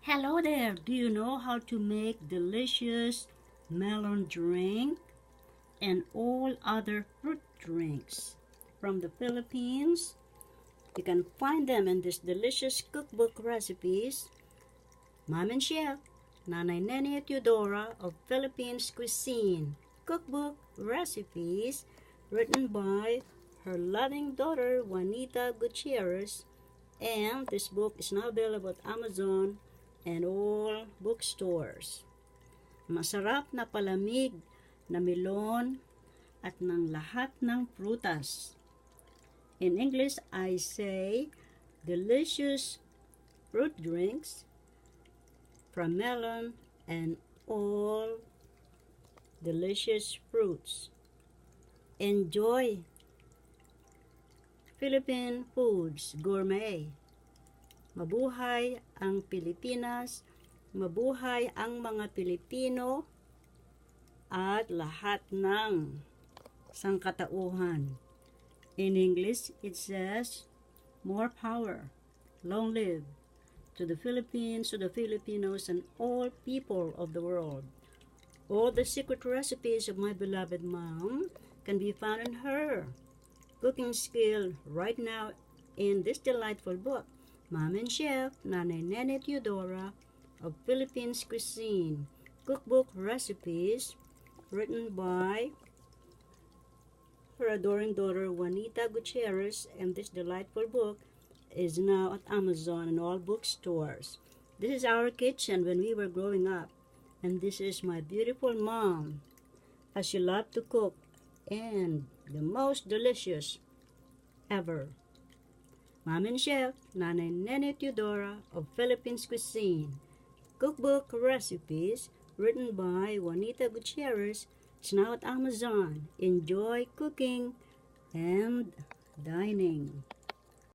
Hello there! Do you know how to make delicious melon drink and all other fruit drinks from the Philippines? You can find them in this delicious cookbook recipes. Mom and Chef Nanay Nene Teodora of Philippines Cuisine Cookbook Recipes, written by her loving daughter Juanita Gutierrez, and this book is now available at Amazon and all bookstores. Masarap na palamig na milon at ng lahat ng prutas. In English, I say delicious fruit drinks from melon and all delicious fruits. Enjoy Philippine Foods Gourmet. Mabuhay ang Pilipinas, mabuhay ang mga Pilipino, at lahat ng sangkatauhan. In English, it says, more power, long live, to the Philippines, to the Filipinos, and all people of the world. All the secret recipes of my beloved mom can be found in her cooking skill right now in this delightful book, Mom and Chef Nanay Nene Teodora of Philippines Cuisine Cookbook Recipes, written by her adoring daughter Juanita Gutierrez, and this delightful book is now at Amazon and all bookstores. This is our kitchen when we were growing up, and this is my beautiful mom as she loved to cook, and the most delicious ever. Mom and Chef Nanay Nene Teodora of Philippines Cuisine Cookbook Recipes, written by Juanita Gutierrez, is now at Amazon. Enjoy cooking and dining.